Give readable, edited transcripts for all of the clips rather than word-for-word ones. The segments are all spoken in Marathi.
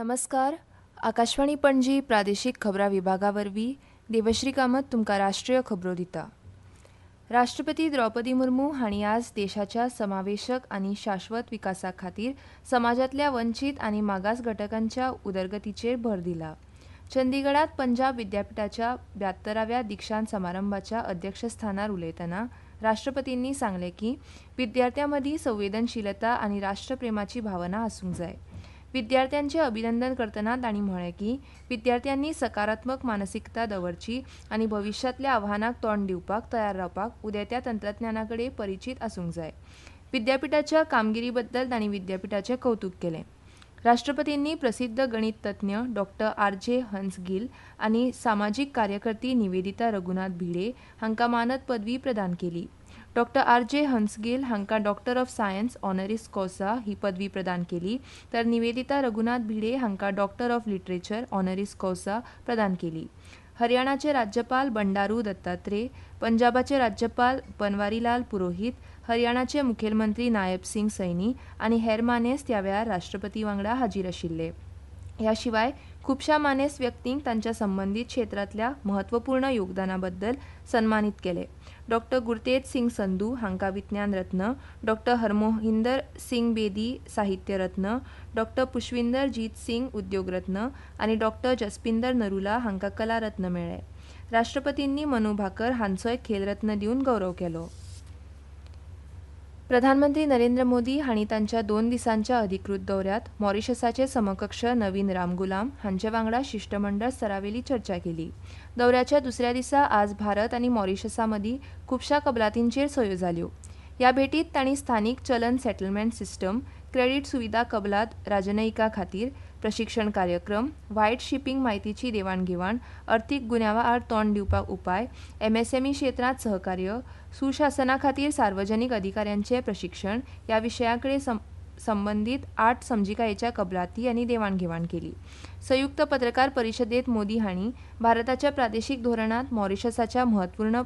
नमस्कार. आकाशवाणी पणजी प्रादेशीक खबरां विभागावरवीं देवश्री कामत तुमकां राष्ट्रीय खबरो दिता. राष्ट्रपती द्रौपदी मुर्मू हांणी आज देशाच्या समावेशक आनी शाश्वत विकासा खातीर समाजांतल्या वंचीत आनी मागास घटकांच्या उदरगतीचेर भर दिला. चंदीगडात पंजाब विद्यापीठाच्या 72व्या दिक्षांत समारंभाच्या अध्यक्षस्थानार उलयतना राष्ट्रपतींनी सांगलें की विद्यार्थ्यां संवेदनशीलता आनी राष्ट्रप्रेमाची भावना आसूंक जाय. विद्यार्थ्यांचे अभिनंदन करतना तांणी म्हळें की विद्यार्थ्यांनी सकारात्मक मानसिकता दवरची आनी भविश्यांतल्या आव्हानांक तोंड दिवपाक तयार रावपाक उदेत्या तंत्रज्ञानाकडेन परिचीत आसूंक जाय. विद्यापीठाच्या कामगिरी बद्दल तांणी विद्यापीठाचें कौतुक केलें. राष्ट्रपतींनी प्रसिद्ध गणित तज्ञ डॉ. आर.जे. हंसगिल आनी सामाजीक कार्यकर्ती निवेदिता रघुनाथ भिडे हांकां मानद पदवी प्रदान केली. डॉ. आर.जे. हंसगिल हांकां डॉक्टर ऑफ सायन्स ऑनरिस कॉसा ही पदवी प्रदान केली, तर निवेदिता रघुनाथ भिडे हांकां डॉक्टर ऑफ लिटरेचर ऑनरिस कॉसा प्रदान केली. हरियाणाचे राज्यपाल बंडारू दत्तात्रेय, पंजाबाचे राज्यपाल बनवारीलाल पुरोहित, हरियाणाचे मुखेलमंत्री नायब सिंग सैनी आनी हेर मानेस्त ह्या वेळार राष्ट्रपती वांगडा हाजीर आशिल्ले. ह्या शिवाय खुबशा मानेस्त व्यक्तींक तांच्या संबंदीत क्षेत्रांतल्या म्हत्वपूर्ण योगदाना बद्दल सन्मानीत केले. डॉ. गुरतेज सिंग संधू हांकां विज्ञान रत्न, डॉ. हरमोहिंदर सिंग बेदी साहित्य रत्न, डॉ. पुष्पिंदर जीत सिंग उद्योग रत्न आनी डॉ. जसपिंदर नरुला हांकां कला रत्न मेळ्ळे. राष्ट्रपतींनी मनू भाकर हांचोय खेल रत्न दिवन गौरव केलो. प्रधानमंत्री नरेंद्र मोदी हांणी तांच्या 2 दिसांच्या अधिकृत दौऱ्यात मॉरिशसाचे समकक्ष नवीन रामगुलाम हांचे वांगडा शिष्टमंडळ स्तरावेली चर्चा केली. दौऱ्याच्या दुसऱ्या दिसा आज भारत आनी मॉरिशसा मदीं खुबशा कबलातींचेर सयो जाल्यो. ह्या भेटींत तांणी स्थानीक चलन सेटलमेंट सिस्टम, क्रेडीट सुविधा कबलात राजनयिका खातीर प्रशिक्षण कार्यक्रम, वायट शिपिंग म्हायतीची देवाणघेवाण, अर्थीक गुन्यांवा आड तोंड दिवपाक उपाय, एमएसएमई क्षेत्रांत सहकार्य, सुशासना खातीर सार्वजनीक अधिकाऱ्यांचे प्रशिक्षण ह्या विशयां कडेन संबंदीत 8 समजिकायेच्या कबलाती आनी देवाणघेवाण केली. संयुक्त पत्रकार परिशदेंत मोदी हांणी भारताच्या प्रादेशीक धोरणांत मॉरिशसाच्या म्हत्वपूर्ण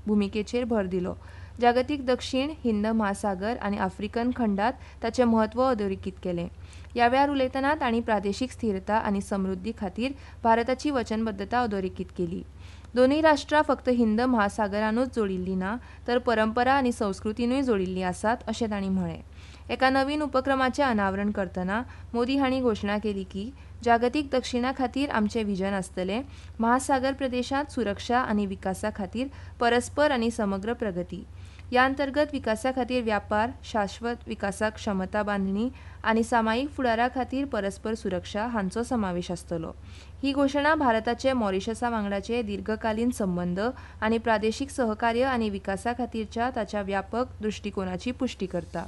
भुमिकेचेर भर दिलो. जागतीक दक्षिण, हिंद महासागर आनी आफ्रिकन खंडांत ताचें म्हत्व अधोरेखीत केलें. ह्या वेळार उलयतना तांणी प्रादेशीक स्थिरता आनी समृद्धी खातीर भारताची वचनबद्धता अधोरेखीत केली. दोनूय राष्ट्रां फक्त हिंद महासागरानूच जोडिल्लीं ना, तर परंपरा आनी संस्कृतीनूय जोडिल्लीं आसात अशें तांणी म्हळें. एका नवीन उपक्रमाचें अनावरण करतना मोदी हांणी घोशणा केली की जागतीक दक्षिणा खातीर आमचें व्हिजन आसतलें महासागर प्रदेशांत सुरक्षा आनी विकासा खातीर परस्पर आनी समग्र प्रगती. ह्या अंतर्गत विकासा खातीर व्यापार, शाश्वत विकासाक क्षमता बांदणी आनी सामायिक फुडारा खातीर परस्पर सुरक्षा हांचो समावेश आसतलो. ही घोशणा भारताचे मॉरिशसा वांगडाचे दीर्घकालीन संबंद आनी प्रादेशीक सहकार्य आनी विकासा खातीरच्या ताच्या व्यापक दृश्टिकोनाची पुष्टी करता.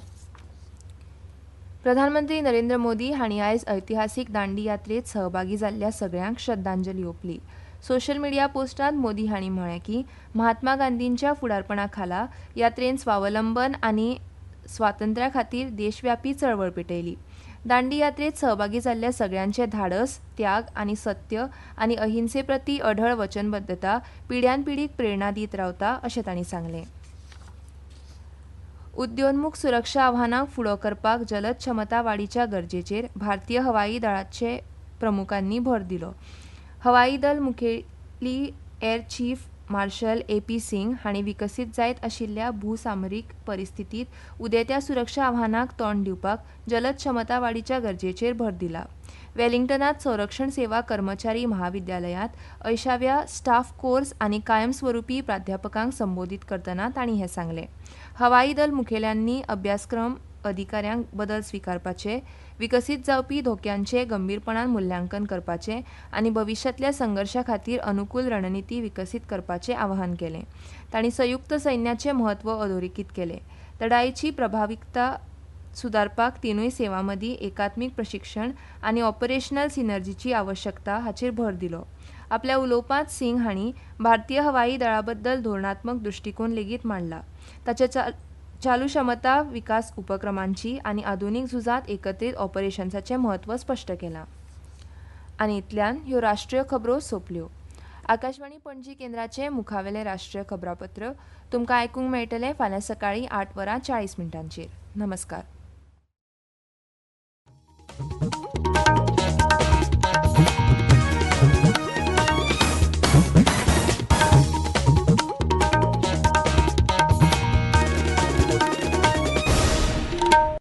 प्रधानमंत्री नरेंद्र मोदी हांणी आयज ऐतिहासीक दांडी यात्रेत सहभागी जाल्ल्या सगळ्यांक श्रद्धांजली ओंपली. सोशल मिडिया पोस्टांत मोदी हांणी म्हळें की महात्मा गांधींच्या फुडारपणा खाला यात्रेन स्वावलंबन आनी स्वातंत्र्या खातीर देशव्यापी चळवळ पेटयली. दांडी यात्रेत सहभागी जाल्ल्या सगळ्यांचे धाडस, त्याग आनी सत्य आनी अहिंसे प्रती अढळ वचनबद्धता पिढ्यान पिढीक प्रेरणा दीत रावता अशें तांणी सांगलें. उद्योन्मुख सुरक्षा आव्हानांक फुडो करपाक जलद क्षमता वाडीच्या गरजेचेर भारतीय हवाई दळाचे प्रमुखांनी भर दिलो. हवाई दल मुखेली air chief marshal A P. Singh हांणी विकसीत जायत आशिल्ल्या भूसामरीक परिस्थितीत उदेत्या सुरक्षा आव्हानांक तोंड दिवपाक जलद क्षमता वाडीच्या गरजेचेर भर दिला. वेलिंग्टनात संरक्षण सेवा कर्मचारी महाविद्यालयांत 80व्या स्टाफ कोर्स आनी कायमस्वरुपी प्राध्यापकांक संबोधीत करतना तांणी हें सांगलें. हवाई दल मुखेल्यांनी अभ्यासक्रम अधिकाऱ्यांक बदल स्विकारपाचे, विकसीत जावपी धोक्यांचें गंभीरपणान मुल्यांकन करपाचें आनी भविश्यांतल्या संघर्शा खातीर अनुकूल रणनीती विकसीत करपाचें आवाहन केलें. तांणी संयुक्त सैन्याचें म्हत्व अधोरेखीत केलें. लढायेची प्रभावीकता सुदारपाक तिनूय सेवां मदीं एकात्मीक प्रशिक्षण आनी ऑपरेशनल सिनर्जीची आवश्यकता हाचेर भर दिलो. आपल्या उलोवपांत सिंग हांणी भारतीय हवाई दळा बद्दल धोरणात्मक दृश्टिकोन लेगीत मांडला. ताच्या चालू क्षमता विकास उपक्रमांची आनी आधुनीक झुजांत एकत्रीत ऑपरेशन्साचें म्हत्व स्पश्ट केलां. आनी इतल्यान ह्यो राष्ट्रीय खबरो सोंपल्यो. आकाशवाणी पणजी केंद्राचें मुखावेलें राष्ट्रीय खबरापत्र तुमकां आयकूंक मेळटलें फाल्यां सकाळीं 8:40 नमस्कार.